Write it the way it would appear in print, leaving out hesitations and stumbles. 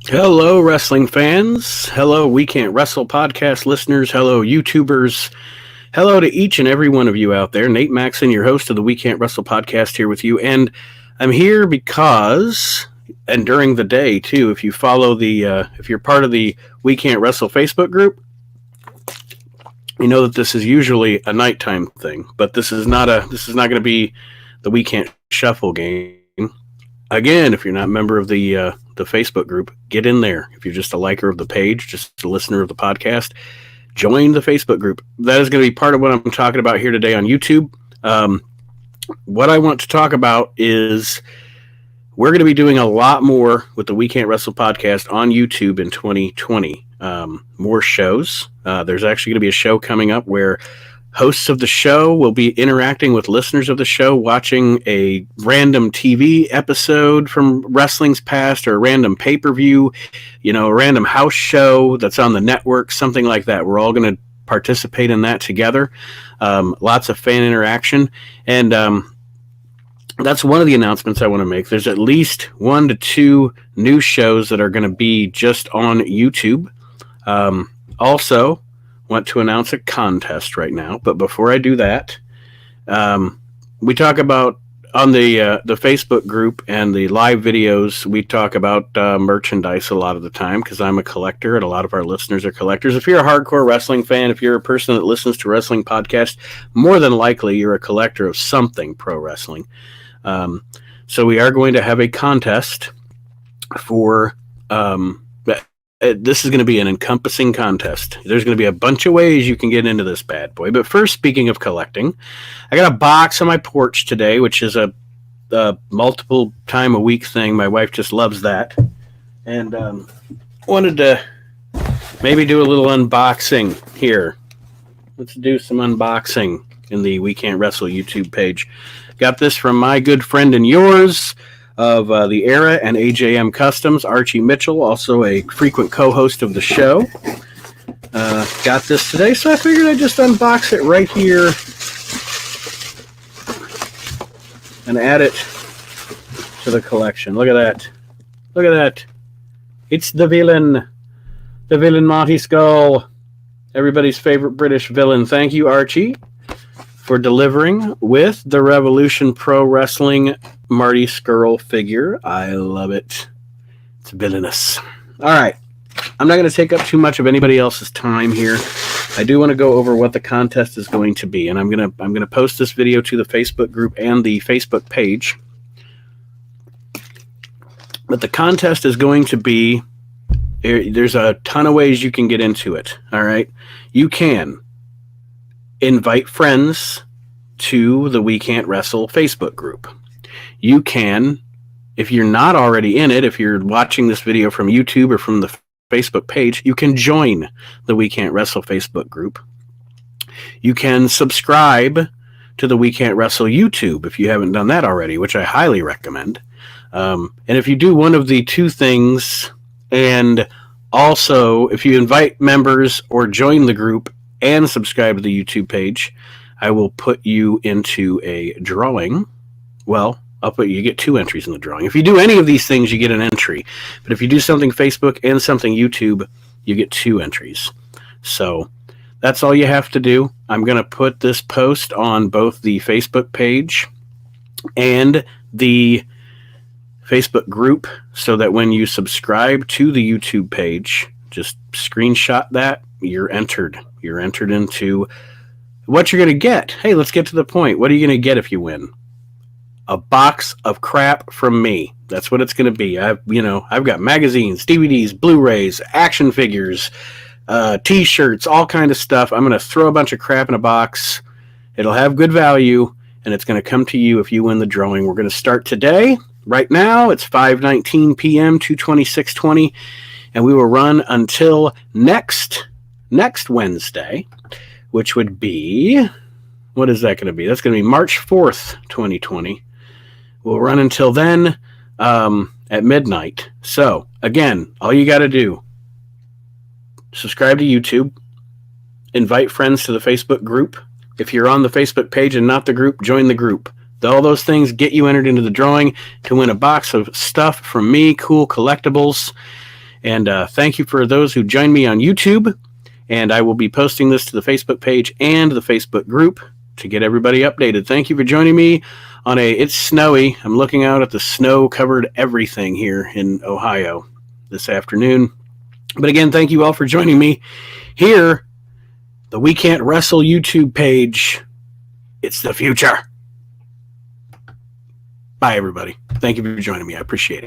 Hello, wrestling fans. Hello, We Can't Wrestle podcast listeners. Hello, YouTubers. Hello to each and every one of you out there. Nate Maxon, your host of the We Can't Wrestle podcast, here with you. And I'm here because, and during the day too, if you follow if you're part of the We Can't Wrestle Facebook group, you know that this is usually a nighttime thing. But this is not going to be the We Can't Shuffle game. Again, if you're not a member of the Facebook group, get in there. If you're just a liker of the page, just a listener of the podcast, join the Facebook group. That is going to be part of what I'm talking about here today on YouTube. What I want to talk about is we're going to be doing a lot more with the We Can't Wrestle podcast on YouTube in 2020. More shows. There's actually going to be a show coming up where hosts of the show will be interacting with listeners of the show, watching a random TV episode from wrestling's past or a random pay-per-view, a random house show that's on the network, something like that. We're all going to participate in that together. Lots of fan interaction. And that's one of the announcements I want to make. There's at least 1 to 2 new shows that are going to be just on YouTube. Also, want to announce a contest right now, but before I do that, we talk about on the Facebook group and the live videos, we talk about merchandise a lot of the time because I'm a collector and a lot of our listeners are collectors. If you're a hardcore wrestling fan, if you're a person that listens to wrestling podcasts, more than likely you're a collector of something pro wrestling. So we are going to have a contest for this is going to be an encompassing contest. There's going to be a bunch of ways you can get into this bad boy. But first, speaking of collecting, I got a box on my porch today, which is a multiple time a week thing. My wife just loves that. And wanted to maybe do a little unboxing here. Let's do some unboxing in the We Can't Wrestle YouTube page. Got this from my good friend and yours of the Era and AJM Customs, Archie Mitchell, also a frequent co-host of the show. Got this today, so I figured I'd just unbox it right here and add it to the collection. Look at that. Look at that. It's the villain Monty Skull, everybody's favorite British villain. Thank you, Archie, for delivering with the Revolution Pro Wrestling Marty Scurll figure. I love it. It's villainous. All right. I'm not going to take up too much of anybody else's time here. I do want to go over what the contest is going to be, and I'm going to post this video to the Facebook group and the Facebook page. But the contest is going to be, there's a ton of ways you can get into it. All right. You can invite friends to the We Can't Wrestle Facebook group. You can, if you're not already in it, if you're watching this video from YouTube or from the Facebook page, you can join the We Can't Wrestle Facebook group. You can subscribe to the We Can't Wrestle YouTube if you haven't done that already, which I highly recommend. And if you do one of the two things, and also if you invite members or join the group and subscribe to the YouTube page, I will put you into a drawing. Well, you get 2 entries in the drawing. If you do any of these things, you get an entry. But if you do something Facebook and something YouTube, you get 2 entries. So that's all you have to do. I'm going to put this post on both the Facebook page and the Facebook group so that when you subscribe to the YouTube page, just screenshot that. You're entered. You're entered into what you're going to get. Hey, let's get to the point. What are you going to get if you win? A box of crap from me. That's what it's going to be. I've got magazines, DVDs, Blu-rays, action figures, T-shirts, all kind of stuff. I'm going to throw a bunch of crap in a box. It'll have good value, and it's going to come to you if you win the drawing. We're going to start today. Right now, it's 5:19 p.m., 2/26/20, and we will run until next Wednesday, which would be, what is that going to be? That's going to be March 4th, 2020. We'll run until then at midnight. So, again, all you got to do, subscribe to YouTube, invite friends to the Facebook group. If you're on the Facebook page and not the group, join the group. All those things get you entered into the drawing to win a box of stuff from me, cool collectibles. And thank you for those who joined me on YouTube. And I will be posting this to the Facebook page and the Facebook group to get everybody updated. Thank you for joining me on it's snowy. I'm looking out at the snow-covered everything here in Ohio this afternoon. But again, thank you all for joining me here. The We Can't Wrestle YouTube page. It's the future. Bye, everybody. Thank you for joining me. I appreciate it.